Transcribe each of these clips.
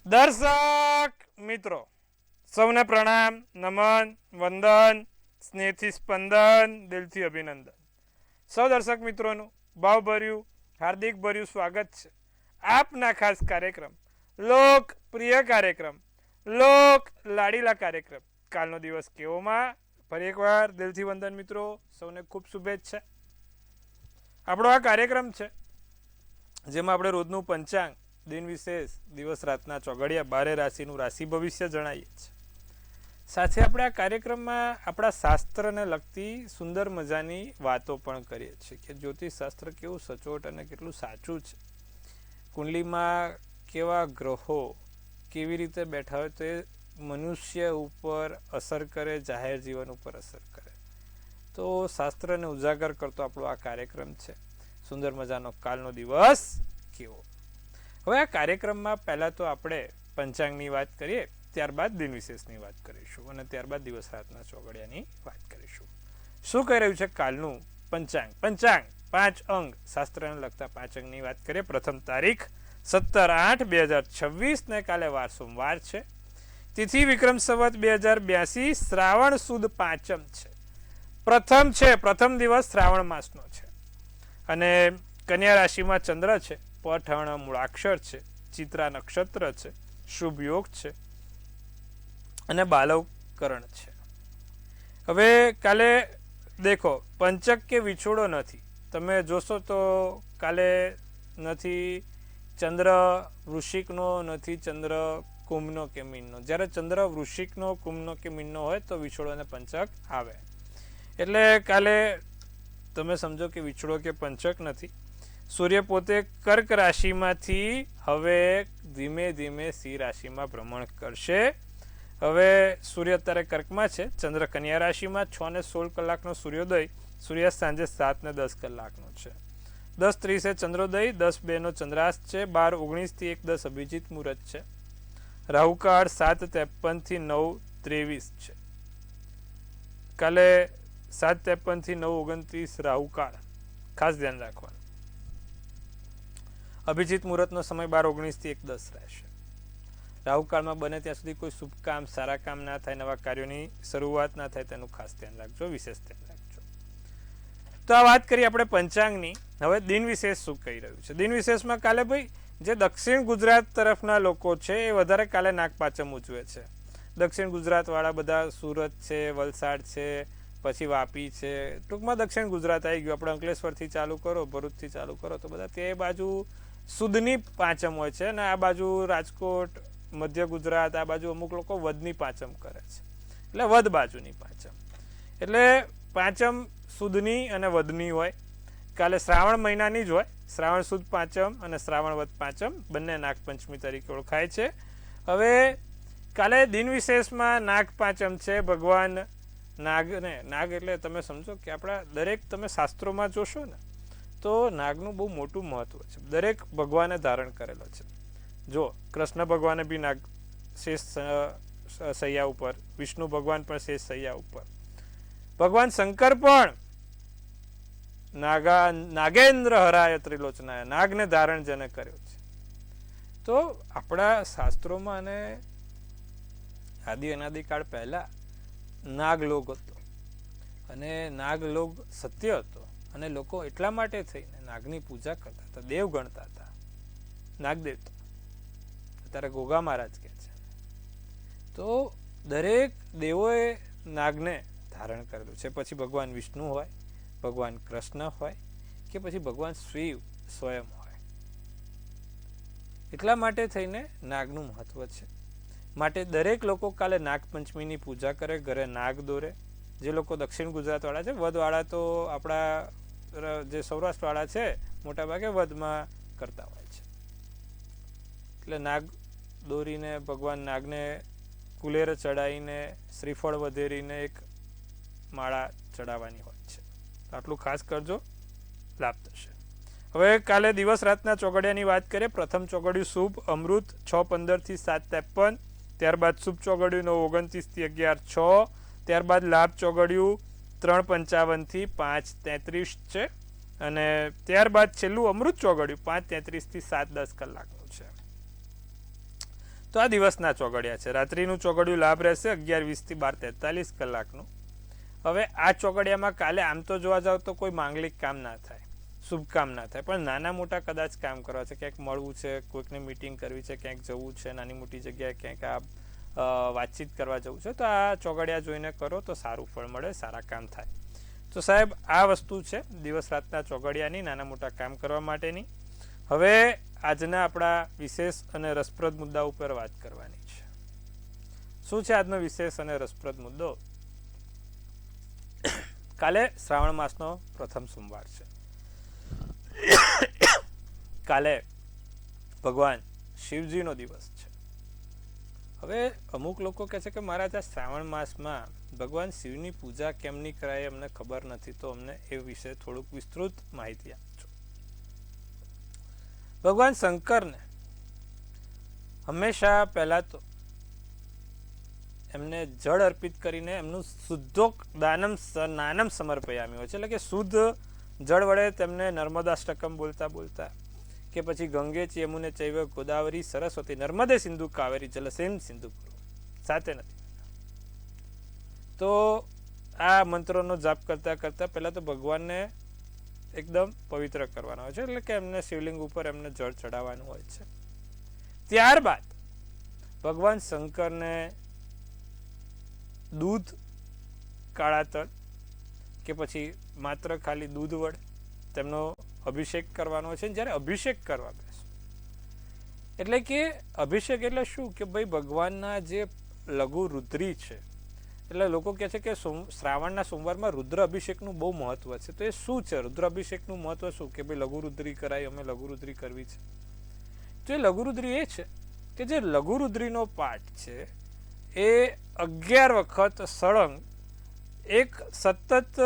દર્શક મિત્રો સૌને પ્રણામ, નમન, વંદન, સ્નેહથી સ્પંદન, દિલથી અભિનંદન. સૌ દર્શક મિત્રોનું ભાવભર્યું હાર્દિક ભર્યું સ્વાગત છે આપના ખાસ કાર્યક્રમ, લોકપ્રિય કાર્યક્રમ, લોક લાડીલા કાર્યક્રમ કાલનો દિવસ કેવોમાં. ફરી એકવાર દિલથી વંદન મિત્રો, સૌને ખૂબ શુભેચ્છા. આપણો આ કાર્યક્રમ છે જેમાં આપણે રોજનું પંચાંગ, દિન વિશેષ, દિવસ રાતના ચોઘડિયા, 12 રાશિનું રાશિ ભવિષ્ય જણાવીએ છીએ. સાથે આપણે આ કાર્યક્રમમાં આપણા શાસ્ત્રને લગતી સુંદર મજાની વાતો પણ કરીએ છીએ કે જ્યોતિષ શાસ્ત્ર કેવું સચોટ અને કેટલું સાચું છે. કુંડલીમાં કેવા ગ્રહો કેવી રીતે બેઠા હોય તો એ મનુષ્ય ઉપર અસર કરે, જાહેર જીવન ઉપર અસર કરે. તો શાસ્ત્રને ઉજાગર કરતો આપણો આ કાર્યક્રમ છે. સુંદર મજાનો કાલનો દિવસ કેવો. હવે આ કાર્યક્રમમાં પહેલાં તો આપણે પંચાંગની વાત કરીએ, ત્યારબાદ દિન વિશેષની વાત કરીશું અને ત્યારબાદ દિવસ રાતના ચોઘડિયાની વાત કરીશું. શું કહી રહ્યું છે કાલનું પંચાંગ? પંચાંગ 5 અંગ, શાસ્ત્રને લગતા 5 અંગની વાત કરીએ. પ્રથમ તારીખ 17/8/2026 ને કાલે વાર સોમવાર છે. તિથિ વિક્રમ સંવત 2082, શ્રાવણ સુદ પાંચમ છે. પ્રથમ દિવસ શ્રાવણ માસનો છે અને કન્યા રાશિમાં ચંદ્ર છે. પઠણ મૂળાક્ષર છે, ચિત્રા નક્ષત્ર છે, શુભ યોગ છે અને બાલવકરણ છે. હવે કાલે દેખો પંચક કે વિછોડો નથી. તમે જોશો તો કાલે નથી ચંદ્ર વૃશ્ચિકનો, નથી ચંદ્ર કુંભનો કે મીનનો. જ્યારે ચંદ્ર વૃશ્ચિકનો, કુંભનો કે મીનનો હોય તો વિછોડો અને પંચક આવે. એટલે કાલે તમે સમજો કે વિછોડો કે પંચક નથી. સૂર્ય પોતે કર્ક રાશિમાંથી હવે ધીમે ધીમે સિંહ રાશિમાં ભ્રમણ કરશે. હવે સૂર્ય અત્યારે કર્કમાં છે, ચંદ્ર કન્યા રાશિમાં. 6:16 કલાકનો સૂર્યોદય, સૂર્યાસ્ત સાંજે 7:10 કલાકનો છે. 10:30 ચંદ્રોદય, 10:02 ચંદ્રાસ્ત છે. 12:19 1:10 અભિજીત મુહૂર્ત છે. રાહુકાળ 7:53 9:23 છે. કાલે 7:53 9:29 રાહુકાળ, ખાસ ધ્યાન રાખવાનું. અભિજીત મુહૂર્તનો સમય 12:19 1:10 રહેશે. રાહુકાળમાં બને ત્યાં સુધી કોઈ શુભ કામ, સારા કામ ના થાય, નવા કાર્યોની શરૂઆત ના થાય, તેનું ખાસ ધ્યાન રાખજો, વિશેષ ધ્યાન રાખજો. તો આ વાત કરીએ આપણે પંચાંગની. હવે દિન વિશેષ શું કહી રહ્યું છે? દિન વિશેષમાં કાલે ભાઈ જે દક્ષિણ ગુજરાત તરફના લોકો છે એ વધારે કાલે નાગપાંચમ ઉજવે છે. દક્ષિણ ગુજરાત વાળા બધા સુરત છે, વલસાડ છે, પછી વાપી છે, ટૂંકમાં દક્ષિણ ગુજરાત આવી ગયું. આપણે અંકલેશ્વરથી ચાલુ કરો, ભરૂચથી ચાલુ કરો તો બધા તે બાજુ સુદની પાંચમ હોય છે અને આ બાજુ રાજકોટ, મધ્ય ગુજરાત, આ બાજુ અમુક લોકો વદની પાંચમ કરે છે, એટલે વદ બાજુની પાંચમ. એટલે પાંચમ સુદની અને વદની હોય. કાલે શ્રાવણ મહિનાની જ હોય. શ્રાવણ સુદ પાંચમ અને શ્રાવણ વદ પાંચમ બંને નાગપંચમી તરીકે ઓળખાય છે. હવે કાલે દિન વિશેષમાં નાગ પાંચમ છે. ભગવાન નાગને, નાગ એટલે તમે સમજો કે આપણા દરેક, તમે શાસ્ત્રોમાં જોશો ને તો નાગનું બહુ મોટું મહત્વ છે. દરેક ભગવાને ધારણ કરેલો છે. જો કૃષ્ણ ભગવાને બી નાગ શેષ સૈયા ઉપર, વિષ્ણુ ભગવાન પણ શેષ સૈયા ઉપર, ભગવાન શંકર પણ નાગેન્દ્ર હરાય ત્રિલોચનાય, નાગને ધારણ જેને કર્યો છે. તો આપણા શાસ્ત્રોમાં અને આદિ અનાદિકાળ પહેલા નાગલોક હતો અને નાગલોક સત્ય હતો અને લોકો એટલા માટે થઈને નાગની પૂજા કરતા હતા, દેવ ગણતા હતા, નાગદેવતા. અત્યારે ગોગા મહારાજ કહે છે. તો દરેક દેવોએ નાગને ધારણ કરેલું છે. પછી ભગવાન વિષ્ણુ હોય, ભગવાન કૃષ્ણ હોય કે પછી ભગવાન શિવ સ્વયં હોય. એટલા માટે થઈને નાગનું મહત્વ છે. માટે દરેક લોકો કાલે નાગપંચમીની પૂજા કરે, ઘરે નાગ દોરે. જે લોકો દક્ષિણ ગુજરાતવાળા છે, વદવાળા તો આપણા જે સૌરાષ્ટ્રવાળા છે મોટાભાગે વદમાં કરતા હોય છે. એટલે નાગ દોરીને ભગવાન નાગને કુલેર ચડાવીને, શ્રીફળ વધેરીને એક માળા ચડાવવાની હોય છે. આટલું ખાસ કરજો, લાભ થશે. હવે કાલે દિવસ રાતના ચોઘડિયાની વાત કરીએ. પ્રથમ ચોઘડિયું શુભ અમૃત 6:15 7:53, ત્યારબાદ શુભ ચોઘડિયું 9:29 11:06, ત્યારબાદ લાભ ચોઘડિયું 3:55 5:33 છે અને ત્યારબાદ છેલ્લું અમૃત ચોઘડિયું 5:33 7:10 કલાકનું છે. તો આ દિવસના ચોઘડિયા છે. રાત્રિનું ચોઘડિયું લાભ રહેશે 11:20 થી 12:43 કલાકનું. હવે આ ચોઘડિયામાં કાલે આમ તો જોવા જાવ તો કોઈ માંગલિક કામ ના થાય, શુભ કામ ના થાય, પણ નાના મોટા કદાચ કામ કરવા છે, ક્યાંક મળવું છે, કોઈકને મીટિંગ કરવી છે, ક્યાંક જવું છે, નાની મોટી જગ્યાએ ક્યાંક વાતચીત કરવા જવું છે, તો આ ચોઘડિયા જોઈને કરો તો સારું ફળ મળે, સારા કામ થાય. તો સાહેબ આ વસ્તુ છે દિવસ રાતના ચોઘડિયાની, નાના મોટા કામ કરવા માટેની. હવે આજના આપણા વિશેષ અને રસપ્રદ મુદ્દા ઉપર વાત કરવાની છે. શું છે આજનો વિશેષ અને રસપ્રદ મુદ્દો? કાલે શ્રાવણ માસનો પ્રથમ સોમવાર છે. કાલે ભગવાન શિવજીનો દિવસ છે. હવે અમુક લોકો કહે છે કે મારા ત્યાં શ્રાવણ માસમાં ભગવાન શિવની પૂજા કેમ નહીં કરાય, અમને ખબર નથી, તો અમને એ વિશે થોડુંક વિસ્તૃત માહિતી આપજો. ભગવાન શંકરને હંમેશા પહેલા તો એમને જળ અર્પિત કરીને એમનું શુદ્ધોક નાનમ સમર્પયામી હોય છે, એટલે કે શુદ્ધ જળ વડે તેમને નર્મદાષ્ટકમ બોલતા બોલતા કે પછી ગંગે યમુને ચૈવ ગોદાવરી સરસ્વતી નર્મદે સિંધુ કાવેરી જલસેન સિંધુ સાથે નથી. તો આ મંત્રોનો જાપ કરતા કરતા પહેલા તો ભગવાનને એકદમ પવિત્ર કરવાના હોય છે, એટલે કે એમને શિવલિંગ ઉપર એમને જળ ચડાવવાનું હોય છે. ત્યારબાદ ભગવાન શંકરને દૂધ, કાળા તલ કે પછી માત્ર ખાલી દૂધ વડે તેમનો અભિષેક કરવાનો છે. જ્યારે અભિષેક કરવા બેસો એટલે કે અભિષેક એટલે શું કે ભાઈ ભગવાનના જે લઘુ રુદ્રી છે, એટલે લોકો કહે છે કે શ્રાવણના સોમવારમાં રુદ્ર અભિષેકનું બહુ મહત્વ છે. તો એ શું છે રુદ્ર અભિષેકનું મહત્વ? શું કે ભાઈ લઘુરુદ્રી કરાય, અમે લઘુરુદ્રી કરવી છે. તો એ લઘુરુદ્રી એ છે કે જે લઘુરુદ્રીનો પાઠ છે એ 11 વખત સળંગ એક સતત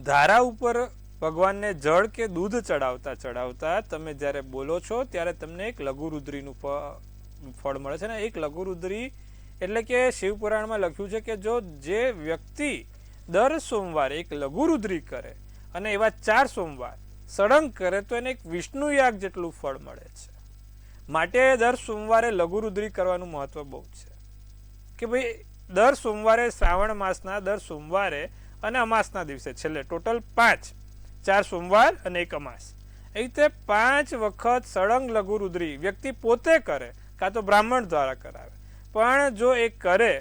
ધારા ઉપર ભગવાનને જળ કે દૂધ ચડાવતા ચડાવતા તમે જ્યારે બોલો છો ત્યારે તમને એક લઘુરુદ્રીનું ફળ મળે છે. ને એક લઘુરુદ્રી એટલે કે શિવપુરાણમાં લખ્યું છે કે જો જે વ્યક્તિ દર સોમવારે એક લઘુરુદ્રી કરે અને એવા 4 સોમવાર સળંગ કરે તો એને એક વિષ્ણુ યાગ જેટલું ફળ મળે છે. માટે દર સોમવારે લઘુરુદ્રી કરવાનું મહત્વ બહુ છે કે ભાઈ દર સોમવારે શ્રાવણ માસના દર સોમવારે અને અમાસના દિવસે છેલ્લે ટોટલ 5, 4 સોમવાર અને 1 અમાસ, એ રીતે 5 વખત સળંગ લઘુરુદ્રી વ્યક્તિ પોતે કરે કાં તો બ્રાહ્મણ દ્વારા કરાવે, પણ જો એ કરે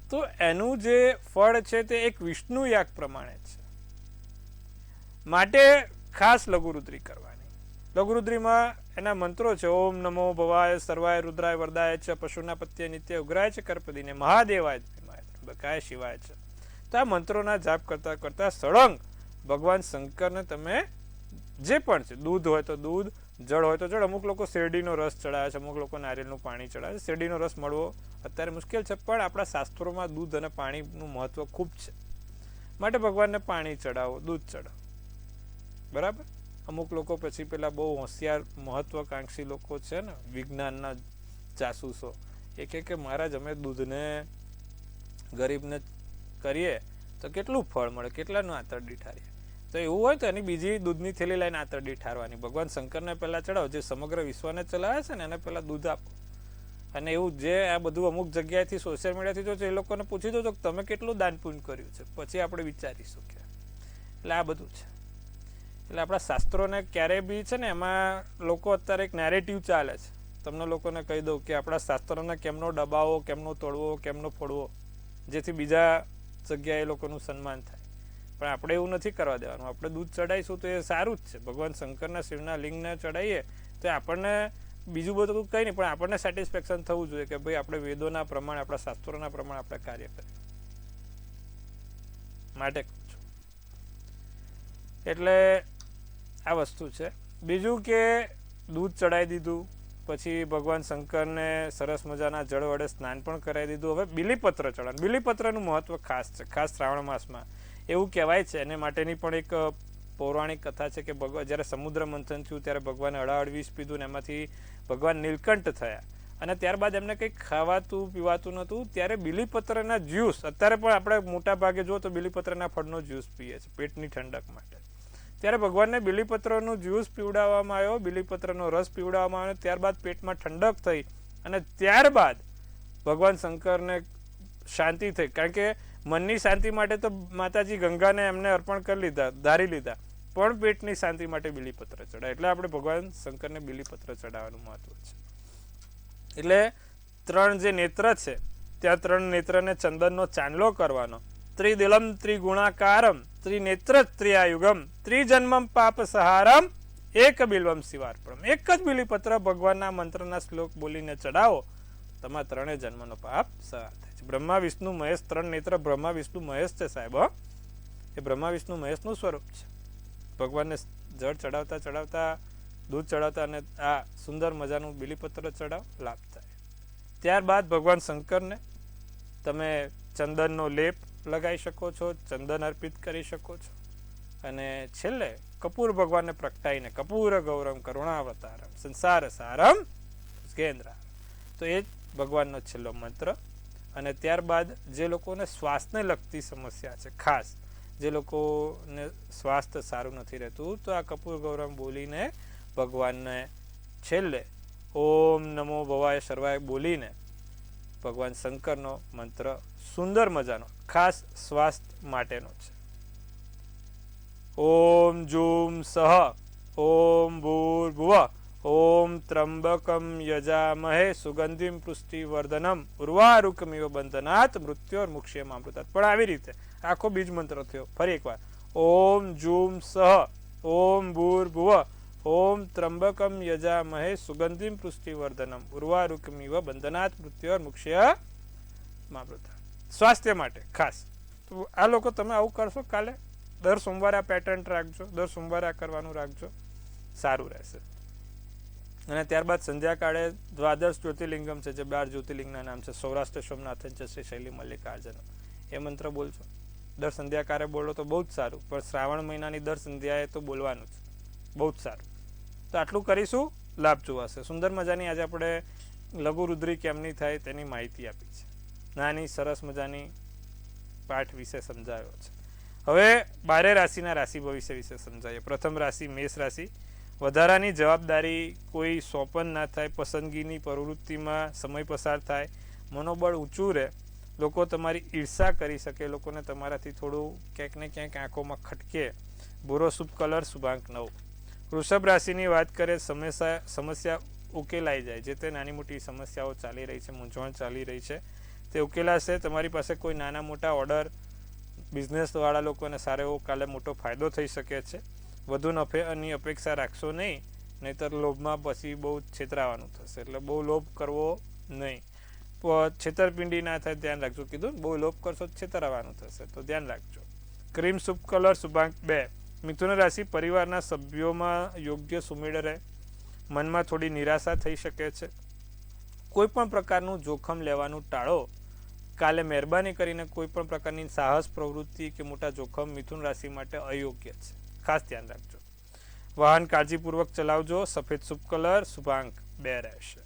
તો એનું જે ફળ છે તે એક વિષ્ણુ યાગ પ્રમાણે છે. માટે ખાસ લઘુરુદ્રી કરવાની. લઘુરુદ્રીમાં એના મંત્રો છે ઓમ નમો ભવાય સર્વાય રુદ્રાય વરદાય છે પશુના પત્ય નિત્ય ઉગ્રાય છે કરપદીને મહાદેવાય બકાય શિવાય છે. તો આ મંત્રોના જાપ કરતા કરતા સળંગ ભગવાન શંકરને તમે જે પણ છે, દૂધ હોય તો દૂધ, જળ હોય તો જળ. અમુક લોકો શેરડીનો રસ ચડાવે છે, અમુક લોકો નારિયેળનું પાણી ચડાવે છે. શેરડીનો રસ મળવો અત્યારે મુશ્કેલ છે, પણ આપણા શાસ્ત્રોમાં દૂધ અને પાણીનું મહત્વ ખૂબ છે. માટે ભગવાનને પાણી ચડાવો, દૂધ ચડાવો, બરાબર. અમુક લોકો પછી પેલા બહુ હોશિયાર મહત્વકાંક્ષી લોકો છે ને, વિજ્ઞાનના જાસૂસો, એ કે મહારાજ અમે દૂધને ગરીબને કરીએ તો કેટલું ફળ મળે, કેટલાનું આંતરડી ઠારીએ. તો એવું હોય તો એની બીજી દૂધની થેલી લઈને આંતરડી ઠારવાની. ભગવાન શંકરને પહેલાં ચડાવો, જે સમગ્ર વિશ્વને ચલાવે છે ને એને પહેલાં દૂધ આપો. અને એવું જે આ બધું અમુક જગ્યાએથી સોશિયલ મીડિયાથી જો એ લોકોને પૂછી દો તો તમે કેટલું દાન પુણ્ય કર્યું છે, પછી આપણે વિચારીશું કે. એટલે આ બધું છે. એટલે આપણા શાસ્ત્રોને ક્યારેય બી છે ને એમાં લોકો અત્યારે એક નેરેટિવ ચાલે છે. તમને લોકોને કહી દઉં કે આપણા શાસ્ત્રોને કેમનો દબાવો, કેમનો તોડવો, કેમનો ફોડવો, જેથી બીજા જગ્યાએ લોકોનું સન્માન થાય. પણ આપણે એવું નથી કરવા દેવાનું. આપણે દૂધ ચડાવીશું તો એ સારું જ છે. ભગવાન શંકરના શિવના લિંગને ચડાવીએ તો આપણને બીજું બધું કંઈ નહીં, પણ આપણને સેટિસ્ફેક્શન થવું જોઈએ કે ભાઈ આપણે વેદોના પ્રમાણે, આપણા શાસ્ત્રોના પ્રમાણે આપણે કાર્ય કરીએ. માટે કહું છું. એટલે આ વસ્તુ છે. બીજું કે દૂધ ચડાવી દીધું, પછી ભગવાન શંકરને સરસ મજાના જળ વડે સ્નાન પણ કરાવી દીધું. હવે બીલીપત્ર ચડાવવાનું. બીલીપત્રનું મહત્વ ખાસ છે. ખાસ શ્રાવણ માસમાં એવું કહેવાય છે, એને માટેની પણ એક પૌરાણિક કથા છે કે ભગવાન જ્યારે સમુદ્ર મંથન થયું ત્યારે ભગવાને 18 વિષ પીધું ને એમાંથી ભગવાન નીલકંઠ થયા, અને ત્યારબાદ એમને કંઈક ખાવાતું પીવાતું નહોતું. ત્યારે બીલીપત્રના જ્યુસ, અત્યારે પણ આપણે મોટા ભાગે જુઓ તો બીલીપત્રના ફળનો જ્યુસ પીએ છીએ પેટની ઠંડક માટે. ત્યારે ભગવાનને બીલીપત્રનું જ્યુસ પીવડાવવામાં આવ્યો, બીલીપત્રનો રસ પીવડાવવામાં આવ્યો. ત્યારબાદ પેટમાં ઠંડક થઈ અને ત્યારબાદ ભગવાન શંકરને શાંતિ થઈ, કારણ કે મનની શાંતિ માટે તો માતાજી ગંગાને એમને અર્પણ કરી લીધા, ધારી લીધા, પણ પેટની શાંતિ માટે બીલીપત્ર ચડાય. એટલે આપણે ભગવાન શંકરને બીલીપત્ર ચડાવવાનું મહત્વ છે. એટલે 3 જે નેત્ર છે ત્યાં 3 નેત્રને ચંદનનો ચાંદલો કરવાનો. ત્રિદિલમ ત્રિગુણાકારમ ત્રિનેત્ર ત્રિઆયુગમ ત્રિજન્મમ પાપ સહારમ એક બિલ્વમ શિવાર્પણમ. એક જ બીલીપત્ર ભગવાનના મંત્રના શ્લોક બોલીને ચડાવો, તમારા 3 જન્મનો પાપ સહાર થાય છે. બ્રહ્મા વિષ્ણુ મહેશ 3 નેત્ર બ્રહ્મા વિષ્ણુ મહેશ છે સાહેબ. એ બ્રહ્મા વિષ્ણુ મહેશનું સ્વરૂપ છે. ભગવાનને જળ ચડાવતા ચડાવતા, દૂધ ચડાવતા અને આ સુંદર મજાનું બીલીપત્ર ચડાવ, લાભ થાય. ત્યારબાદ ભગવાન શંકરને તમે ચંદનનો લેપ લગાવી શકો છો, ચંદન અર્પિત કરી શકો છો, અને છેલ્લે કપૂર ભગવાનને પ્રગટાઈને કપૂર ગૌરમ કરુણાવતારમ સંસાર સારમ કેન્દ્ર. તો એ જ ભગવાનનો છેલ્લો મંત્ર. અને ત્યારબાદ જે લોકોને શ્વાસને લગતી સમસ્યા છે, ખાસ જે લોકોને સ્વાસ્થ્ય સારું નથી રહેતું, તો આ કપૂર ગૌરમ બોલીને ભગવાનને છેલ્લે ઓમ નમો ભવાય સર્વાય બોલીને ભગવાન શંકરનો મંત્ર સુંદર મજાનો ખાસ સ્વાસ્થ્ય માટેનો છે. ઓમ જૂમ સહ ઓમ ભૂર્ભુવ ઓમ ત્રંબકમ યજામહે સુગંધિમ પુષ્ટિવર્ધનમ ઉર્વારુકમિવ બંધનાત મૃત્યોર્મુક્ષ્યમામૃતાત. પણ આવી રીતે આખો બીજ મંત્ર થયો. ફરી એકવાર ઓમ જૂમ સહ ઓમ ભૂર્ભુવ ઓમ ત્રંબકમ યજામહે સુગંધિમ પુષ્ટિવર્ધનમ ઉર્વારુકમિવ બંધનાત મૃત્યોર્મુક્ષ્યમામૃતાત. સ્વાસ્થ્ય માટે ખાસ. તો આ લોકો તમે આવું કરશો, કાલે દર સોમવારે આ પેટર્ન રાખજો, દર સોમવારે આ કરવાનું રાખજો, સારું રહેશે. અને ત્યારબાદ સંધ્યાકાળે દ્વાદશ જ્યોતિર્લિંગમ છે, જે 12 જ્યોતિર્લિંગના નામ છે. સૌરાષ્ટ્ર સોમનાથન છે, શ્રી શૈલી મલ્લિકાર્જુન. એ મંત્ર બોલજો. દર સંધ્યાકાળે બોલો તો બહુ જ સારું, પણ શ્રાવણ મહિનાની દર સંધ્યાએ તો બોલવાનું જ, બહુ જ સારું. તો આટલું કરીશું, લાભ જોવાશે. સુંદર મજાની આજે આપણે લઘુ રુદ્રી કેમની થાય તેની માહિતી આપી છે. નાની સરસ મજાની પાઠ વિશે સમજાયો છે. હવે 12 રાશિના રાશિ ભવિષ્ય વિશે સમજાવીએ. પ્રથમ રાશિ મેષ રાશિ. વધારાની જવાબદારી કોઈ સોંપન ના થાય, પસંદગીની પ્રવૃત્તિમાં સમય પસાર થાય, મનોબળ ઊંચું રહે, લોકો તમારી ઈર્ષા કરી શકે, લોકોને તમારાથી થોડું ક્યાંક ને ક્યાંક આંખોમાં ખટકે. ભૂરો શુભ કલર શુભાંક 9. વૃષભ રાશિની વાત કરીએ, સમસ્યા ઉકેલાઈ જાય. જે તે નાની મોટી સમસ્યાઓ ચાલી રહી છે, મૂંઝવણ ચાલી રહી છે, તે ઉકેલાશે. તમારી પાસે કોઈ નાના મોટા ઓર્ડર, બિઝનેસવાળા લોકોને સારો એવો કાલે મોટો ફાયદો થઈ શકે છે. વધુ નફાની અપેક્ષા રાખશો નહીં, નહીંતર લોભમાં પછી બહુ છેતરાવાનું થશે. એટલે બહુ લોભ કરવો નહીં. છેતરપિંડી ના થાય ધ્યાન રાખજો. કીધું બહુ લોભ કરશો તો છેતરાવાનું થશે, તો ધ્યાન રાખજો. ક્રીમ શુભ કલર શુભાંક 2. મિથુન રાશિ. પરિવારના સભ્યોમાં યોગ્ય સુમેળ રહે, મનમાં થોડી નિરાશા થઈ શકે છે. કોઈ પણ પ્રકારનું જોખમ લેવાનું ટાળો. કાલે મહેરબાની કરીને કોઈ પણ પ્રકારની સાહસ પ્રવૃત્તિ કે મોટા જોખમ મિથુન રાશિ માટે અયોગ્ય છે, ખાસ ધ્યાન રાખજો. વાહન કાળજીપૂર્વક ચલાવજો. સફેદ શુભ કલર શુભાંક 2 રહેશે.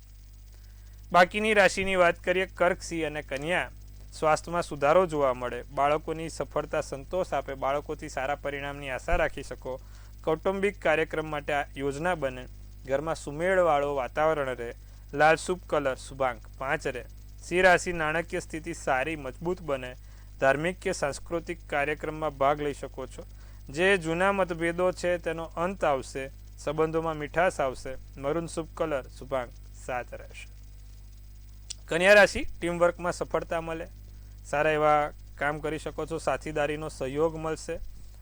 બાકીની રાશિની વાત કરીએ, કર્ક, સિંહ અને કન્યા. સ્વાસ્થ્યમાં સુધારો જોવા મળે, બાળકોની સફળતા સંતોષ આપે, બાળકોથી સારા પરિણામની આશા રાખી શકો. કૌટુંબિક કાર્યક્રમ માટે આ યોજના બને, ઘરમાં સુમેળવાળો વાતાવરણ રહે. લાલ શુભ કલર શુભાંક 5 રહે. સિંહ રાશિ. નાણાકીય સ્થિતિ સારી મજબૂત બને, ધાર્મિક કે સાંસ્કૃતિક કાર્યક્રમમાં ભાગ લઈ શકો છો. જે જૂના મતભેદો છે તેનો અંત આવશે, સંબંધોમાં મીઠાશ આવશે. મરૂન શુભ કલર શુભાંક 7 રહેશે. કન્યા રાશિ. ટીમવર્કમાં સફળતા મળે, સારા એવા કામ કરી શકો છો, સાથીદારીનો સહયોગ મળશે,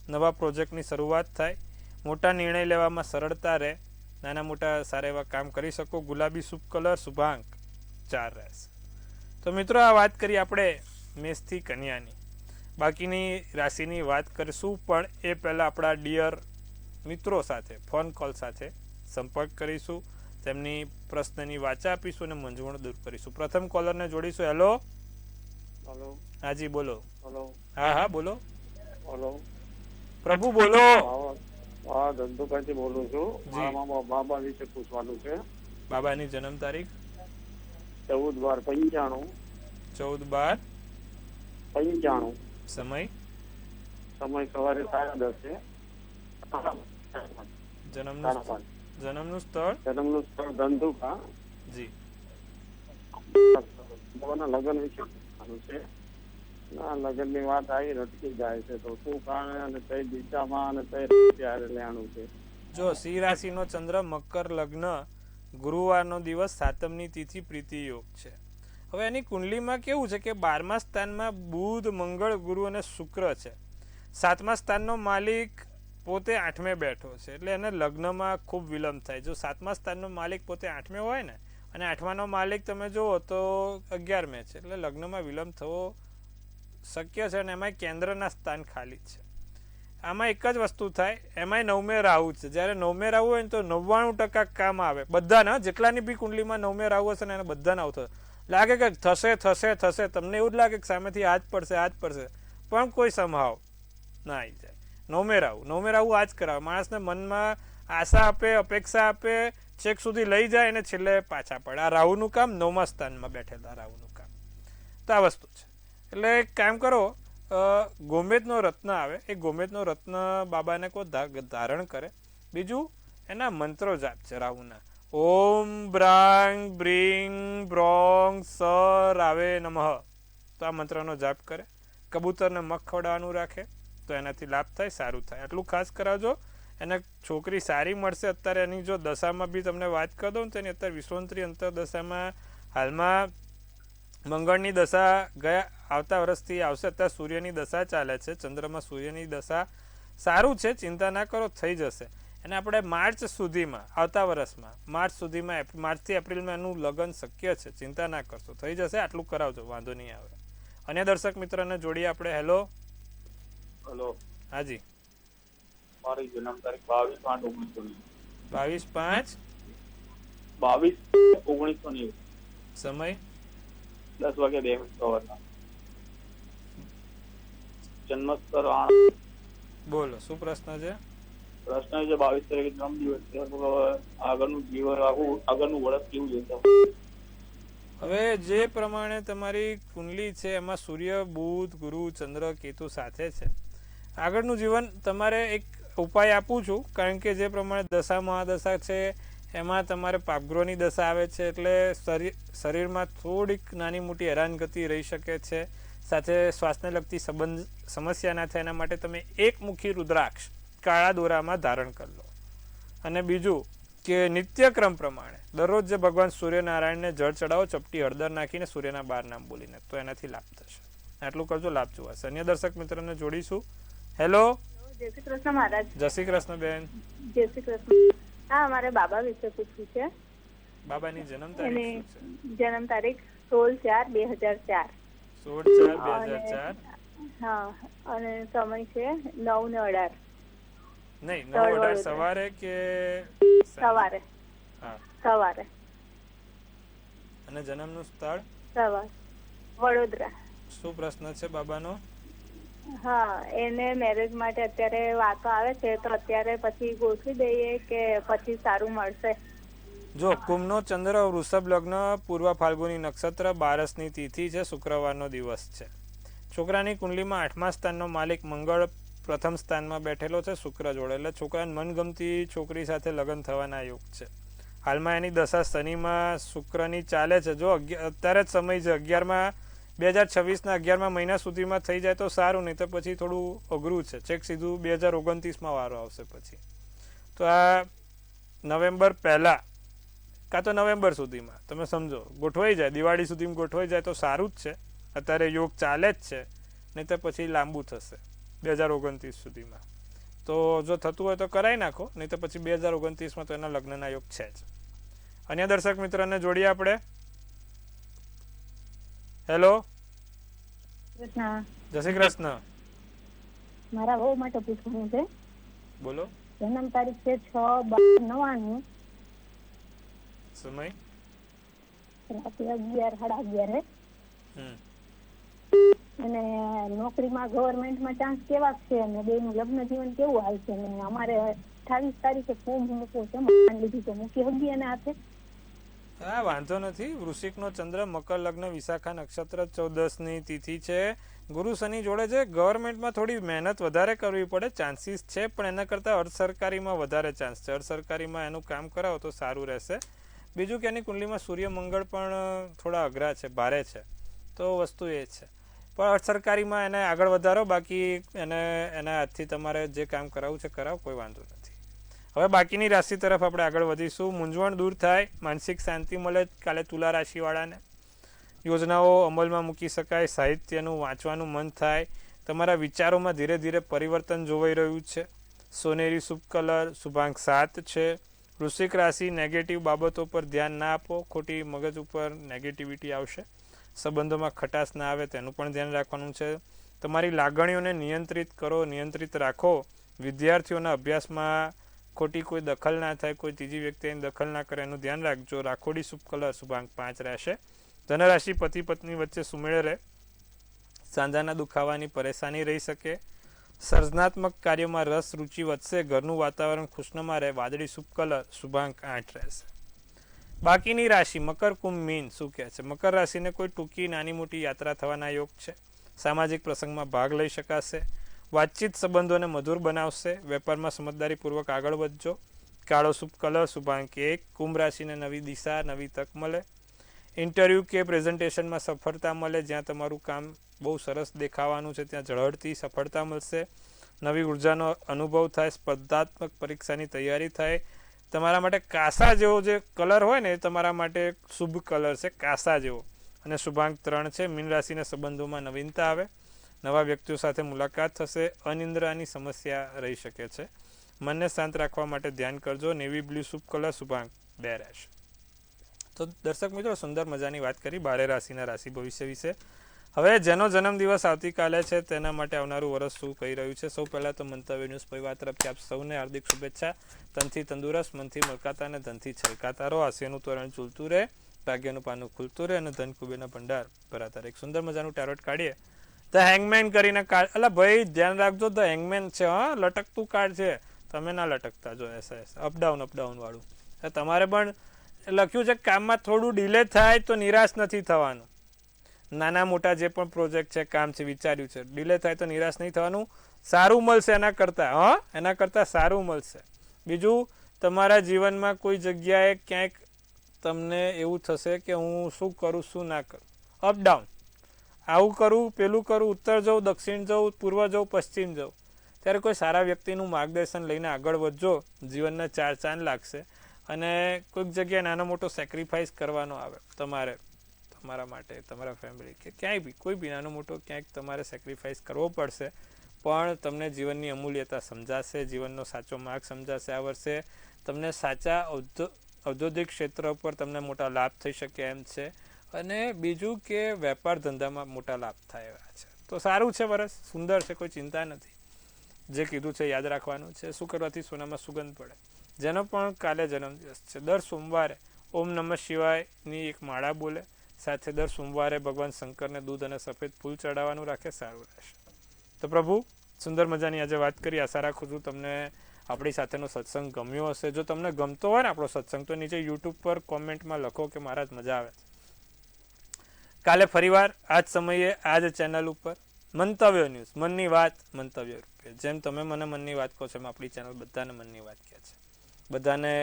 નવા પ્રોજેક્ટની શરૂઆત થાય, મોટા નિર્ણય લેવામાં સરળતા રહે, નાના મોટા સારા એવા કામ કરી શકો. ગુલાબી શુભ કલર શુભાંક 4 રહેશે. તો મિત્રો, આ વાત કરી આપણે મેષથી કન્યાની. બાકીની રાશિની વાત કરીશું, પણ એ પહેલાં આપણા ડિયર મિત્રો સાથે ફોન કોલ સાથે સંપર્ક કરીશું, તેમની પ્રશ્નની વાચા આપીશું અને મૂંઝવણ દૂર કરીશું. પ્રથમ કોલરને જોડીશું. હેલો. હેલો. હાજી બોલો. હેલો. હા હા બોલો. હેલો. પ્રભુ બોલો. હા, ધંધુકાથી બોલું છું. મારા બાબા વિશે પૂછવાનું છે. બાબાની જન્મ તારીખ 14/12/95. 14/12/95. સમય સવારે 10:30. જન્મનું સ્થળ ધંધુકા. જી. બાબાના લગ્ન વિશે પૂછવાનું છે. ના, લગ્નની વાત આવી અટકી જાય છે, તો શું કારણે અને કઈ દિશામાં અને કઈ ત્યારે લેવાનું છે? જો સિંહ રાશિનો ચંદ્ર મકર લગ્ન ગુરુવારનો દિવસ સાતમની તિથિ પ્રીતિ યોગ છે. હવે એની કુંડલીમાં કેવું છે કે 12મા સ્થાનમાં બુધ મંગળ ગુરુ અને શુક્ર છે. 7મા સ્થાનનો માલિક પોતે 8મે બેઠો છે, એટલે એને લગ્નમાં ખૂબ વિલંબ થાય. જો 7મા સ્થાનનો માલિક પોતે 8મે હોય ને અને 8માનો માલિક તમે જુઓ તો 11મે છે, એટલે લગ્નમાં વિલંબ થવો શક્ય છે. અને એમાંય કેન્દ્રના સ્થાન ખાલી છે. આમાં એક જ વસ્તુ થાય, એમાંય 9મે રાહુ છે. જ્યારે 9મે રાહુ હોય ને તો 99% કામ આવે બધાના, જેટલાની બી કુંડલીમાં 9મે રાહુ હશે ને એને બધાને આવતો લાગે કે થશે થશે થશે. તમને એવું જ લાગે કે સામેથી આ જ પડશે, પણ કોઈ સંભાવ ના આવી જાય. 9મે રાહુ આ જ કરાવે માણસને, મનમાં આશા આપે, અપેક્ષા આપે, છેક સુધી લઈ જાય અને છેલ્લે પાછા પડે. આ રાહુનું કામ 9મા સ્થાનમાં બેઠેલા રાહુનું કામ. તો આ વસ્તુ છે. એટલે એક કામ કરો, ગોમેદનો રત્ન આવે, એ ગોમેદનો રત્ન બાબાને કોઈ ધારણ કરે. બીજું એના મંત્રો જાપ છે રાહુના. ઓમ બ્રાંગ બ્રિંગ બ્રોંગ સર આવે નમઃ. તો આ મંત્રનો જાપ કરે. કબૂતરને મગ ખવડાવવાનું રાખે તો એનાથી લાભ થાય, સારું થાય. આટલું ખાસ કરાવજો. એને છોકરી સારી મળશે. અત્યારે એની જો દશામાં બી તમને વાત કરી દઉં તો એની અત્યારે વિશ્વંતરી અંતરદશામાં હાલમાં મંગળની દશા આવતા વર્ષથી આવશે. અત્યારે સૂર્યની દશા ચાલે છે, ચંદ્રમાં સૂર્યની દશા સારું છે, ચિંતા ના કરો, થઈ જશે. અને આપણે માર્ચ સુધીમાં, આવતા વર્ષમાં માર્ચથી એપ્રિલમાં એનું લગ્ન શક્ય છે. ચિંતા ના કરશો, થઈ જશે. આટલું કરાવજો, વાંધો નહીં આવે. અન્ય દર્શક મિત્રોને જોડીએ આપણે. હેલો. હાજી. મારી જન્મ તારીખ 22/5/1990. સમય 10 વાગે 2 મિનિટ સવારના. જન્મ સ્થળ બોલો, શું પ્રશ્ન છે? પ્રશ્ન છે 22 તારીખે જન્મદિવસ છે, આગળનું જીવન આગળનું વર્ષ કેવું જશે? હવે જે પ્રમાણે તમારી કુંડલી છે એમાં સૂર્ય, બુધ, ગુરુ, ચંદ્ર, કેતુ સાથે છે. આગળનું જીવન તમારે એક ઉપાય આપું છું, કારણ કે જે પ્રમાણે દશા મહાદશા છે એમાં તમારે પાપગ્રહોની દશા આવે છે, એટલે શરીરમાં થોડીક નાની મોટી હેરાનગતિ રહી શકે છે. સાથે શ્વાસને લગતી સમસ્યા ના થાય એના માટે તમે એકમુખી રુદ્રાક્ષ કાળા દોરામાં ધારણ કરી લો. અને બીજું કે નિત્યક્રમ પ્રમાણે દરરોજ જે ભગવાન સૂર્યનારાયણને જળ ચડાવો, ચપટી હળદર નાખીને સૂર્યના 12 નામ બોલીને, તો એનાથી લાભ થશે. આટલું કરજો, લાભ જોવાશે. અન્ય દર્શક મિત્રોને જોડીશું. હેલો. જય શ્રી કૃષ્ણ મહારાજ. જય શ્રી કૃષ્ણ બેન. જય શ્રી કૃષ્ણ. હા, મારે બાબા વિશે પૂછવું છે. બાબાની જન્મ તારીખ શું છે? જન્મ તારીખ 16/4/2004. 16/4/2004. હા, અને સમય છે 9:18. નહીં, 9:18 સવારે કે સવારે? હા, સવારે. અને જન્મનું સ્થળ? સવાર વડોદરા. શું પ્રશ્ન છે બાબાનો? હા, એને મેરેજ માટે અત્યારે વાતો આવે છે, તો અત્યારે પછી ગોઠવી દઈએ કે પછી સારું મળશે? જો કુંભનો ચંદ્ર, વૃષભ લગ્ન, પૂર્વ ફાલ્ગુની નક્ષત્ર, 12ની તિથિ છે, શુક્રવારનો દિવસ છે. છોકરાની કુંડલીમાં 8મા સ્થાનનો માલિક મંગળ પ્રથમ સ્થાનમાં બેઠેલો છે શુક્ર જોડે, એટલે છોકરાને મનગમતી છોકરી સાથે લગ્ન થવાના યોગ છે. હાલમાં એની દશા શનિમાં શુક્રની ચાલે છે. જો અત્યારે જ સમય છે, 2026ના 11મા મહિના સુધીમાં થઈ જાય તો સારું, નહીં તો પછી થોડું અઘરું છે. છેક સીધું 2029માં વારો આવશે પછી. તો આ નવેમ્બર પહેલાં કાં તો નવેમ્બર સુધીમાં તમે સમજો ગોઠવાઈ જાય, દિવાળી સુધીમાં ગોઠવાઈ જાય તો સારું જ છે. અત્યારે યોગ ચાલે જ છે, નહીં તો પછી લાંબુ થશે 2029 સુધીમાં. તો જો થતું હોય તો કરાવી નાખો, નહીં તો પછી 2029માં તો એના લગ્નના યોગ છે જ. અન્ય દર્શક મિત્રોને જોડીએ આપણે. હેલો. જય શ્રી કૃષ્ણ. મારા વહુ માટે પૂછવાનું છે. બોલો. જન્મ તારીખ છે 6/12/99. સમય રાત્રે 11:30. અને નોકરીમાં ગવર્મેન્ટમાં ચાન્સ કેવા છે અને બેનું લગ્ન જીવન કેવું હાલશે? અને અમારે 28 તારીખે ફોર્મ મૂકવું છે, લીધું તો મૂકી હગી અને હાથે. હા, વાંધો નથી. વૃશ્ચિકનો ચંદ્ર, મકર લગ્ન, વિશાખા નક્ષત્ર, 14ની તિથિ છે, ગુરુ શનિ જોડે છે. ગવર્મેન્ટમાં થોડી મહેનત વધારે કરવી પડે, ચાન્સીસ છે, પણ એના કરતાં અર્ધ સરકારીમાં વધારે ચાન્સ છે. અર્ધ સરકારીમાં એનું કામ કરાવો તો સારું રહેશે. બીજું કે એની કુંડલીમાં સૂર્ય મંગળ પણ થોડા અઘરા છે, ભારે છે. તો વસ્તુ એ છે. પણ સરકારીમાં એને આગળ વધારો, બાકી એના હાથથી તમારે જે કામ કરાવવું છે કરાવો, કોઈ વાંધો નથી. હવે બાકીની રાશિ તરફ આપણે આગળ વધીશું. મૂંઝવણ દૂર થાય, માનસિક શાંતિ મળે કાલે તુલા રાશિવાળાને. યોજનાઓ અમલમાં મૂકી શકાય, સાહિત્યનું વાંચવાનું મન થાય, તમારા વિચારોમાં ધીરે ધીરે પરિવર્તન જોવાઈ રહ્યું છે. સોનેરી શુભ કલર શુભાંક 7 છે. વૃશ્ચિક રાશિ, નેગેટિવ બાબતો પર ધ્યાન ના આપો, ખોટી મગજ ઉપર નેગેટિવિટી આવશે. સંબંધોમાં ખટાશ ના આવે તેનું પણ ધ્યાન રાખવાનું છે. તમારી લાગણીઓને નિયંત્રિત કરો, નિયંત્રિત રાખો. વિદ્યાર્થીઓના અભ્યાસમાં ખોટી કોઈ દખલ ના થાય, કોઈ ત્રીજી વ્યક્તિની દખલ ના કરે એનું ધ્યાન રાખજો. રાખોડી શુભ કલર શુભાંક 5 રહેશે. ધનરાશિ, પતિ પત્ની વચ્ચે સુમેળ રહે, સાંધાના દુખાવાની પરેશાની રહી શકે. સર્જનાત્મક કાર્યોમાં રસ રુચિ વધશે, ઘરનું વાતાવરણ ખુશનુમા રહે. વાદળી શુભ કલર શુભાંક 8 રહેશે. બાકીની રાશિ મકર, કુંભ, મીન શું કહે છે? મકર રાશિને કોઈ ટૂંકી નાની મોટી યાત્રા થવાના યોગ છે. સામાજિક પ્રસંગમાં ભાગ લઈ શકાશે. વાતચીત સંબંધોને મધુર બનાવશે. વેપારમાં સમજદારીપૂર્વક આગળ વધજો. કાળો શુભ કલર શુભાંક 1. કુંભ રાશિને નવી દિશા, નવી તક મળે. ઇન્ટરવ્યૂ કે પ્રેઝન્ટેશનમાં સફળતા મળે. જ્યાં તમારું કામ બહુ સરસ દેખાવાનું છે ત્યાં ઝળહળતી સફળતા મળશે. નવી ઉર્જાનો અનુભવ થાય. સ્પર્ધાત્મક પરીક્ષાની તૈયારી થાય. તમારા માટે કાસા જેવો જે કલર હોય ને એ તમારા માટે શુભ કલર છે, કાસા જેવો. અને શુભાંક 3 છે. મીન રાશિના સંબંધોમાં નવીનતા આવે. નવા વ્યક્તિઓ સાથે મુલાકાત થશે. અનિંદ્રાની સમસ્યા રહી શકે છે. મનને શાંત રાખવા માટે ધ્યાન કરજો. નેવી બ્લુ શુભ કલર શુભાંક 2 રહેશે. તો દર્શક મિત્રો, સુંદર મજાની વાત કરી 12 રાશિના રાશિ ભવિષ્ય વિશે. હવે જેનો જન્મદિવસ આવતીકાલે છે તેના માટે આવનારું વર્ષ શું કહી રહ્યું છે? સૌ પહેલાં તો મંતવ્ય ન્યૂઝ પરિવાર તરફથી આપ સૌને હાર્દિક શુભેચ્છા. તનથી તંદુરસ્ત, મનથી મલકાતા અને ધનથી છલકાતા રહો. હાસ્યનું તોરણ ઝૂલતું રહે, ભાગ્યનું પાનું ખુલતું રહે અને ધન કુબેરના ભંડાર ભરાતા રહે. એક સુંદર મજાનું ટેરોટ કાઢીએ. ધ હેંગમેન કરીને કાર્ડ, એટલે ભાઈ ધ્યાન રાખજો, ધ હેંગમેન છે, હા, લટકતું કાર્ડ છે, તમે ના લટકતા જો. અપડાઉન વાળું તમારે પણ લખ્યું છે. કામમાં થોડું ડિલે થાય તો નિરાશ નથી થવાનું. નાના મોટા જે પણ પ્રોજેક્ટ છે, કામ છે, વિચાર્યું છે, ડિલે થાય તો નિરાશ નહીં થવાનું. સારું મળશે એના કરતાં સારું મળશે. બીજું, તમારા જીવનમાં કોઈ જગ્યાએ ક્યાંક તમને એવું થશે કે હું શું કરું શું ના કરું, અપડાઉન, આવું કરું પેલું કરું, ઉત્તર જવું દક્ષિણ જવું, પૂર્વ જવું પશ્ચિમ જવું. ત્યારે કોઈ સારા વ્યક્તિનું માર્ગદર્શન લઈને આગળ વધજો. જીવનના 4 ચાંદ લાગશે. અને કોઈક જગ્યાએ નાનો મોટો સેક્રિફાઈસ કરવાનો આવે તમારે, તમારા માટે, તમારા ફેમિલી કે ક્યાંય બી કોઈ બી નાનો મોટો ક્યાંક તમારે સેક્રિફાઈસ કરવો પડશે. પણ તમને જીવનની અમૂલ્યતા સમજાશે, જીવનનો સાચો માર્ગ સમજાશે. આ વર્ષે તમને સાચા ઔદ્યોગિક ક્ષેત્ર ઉપર તમને મોટા લાભ થઈ શકે એમ છે. અને બીજું કે વેપાર ધંધામાં મોટા લાભ થાય એવા છે. તો સારું છે, વર્ષ સુંદર છે, કોઈ ચિંતા નથી. જે કીધું છે યાદ રાખવાનું છે. શું કરવાથી સોનામાં સુગંધ પડે? જેનો પણ કાલે જન્મદિવસ છે, દર સોમવારે ઓમ નમઃ શિવાયની એક માળા બોલે. સાથે દર સોમવારે ભગવાન શંકરને દૂધ અને સફેદ ફૂલ ચડાવવાનું રાખે, સારું રહેશે. તો પ્રભુ, સુંદર મજાની આજે વાત કરી. આશા રાખું છું તમને આપણી સાથેનો સત્સંગ ગમ્યો હશે. જો તમને ગમતો હોય ને આપણો સત્સંગ, તો નીચે યુટ્યુબ પર કોમેન્ટમાં લખો કે મારા જ મજા આવે છે. કાલે ફરીવાર આ જ સમયે આ જ ચેનલ ઉપર મંતવ્ય ન્યૂઝ, મનની વાત મંતવ્ય રૂપે. જેમ તમે મને મનની વાત કહો છો એમ આપણી ચેનલ બધાને મનની વાત કહે છે. બધાને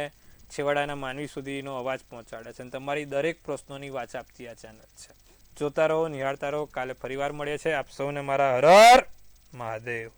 છેવાડાના માનવી સુધીનો અવાજ પહોંચાડે છે અને તમારી દરેક પ્રશ્નોની વાત આપતી આ ચેનલ છે. જોતા રહો, નિહાળતા રહો. કાલે ફરીવાર મળીએ છીએ. આપ સૌને મારા હર હર મહાદેવ.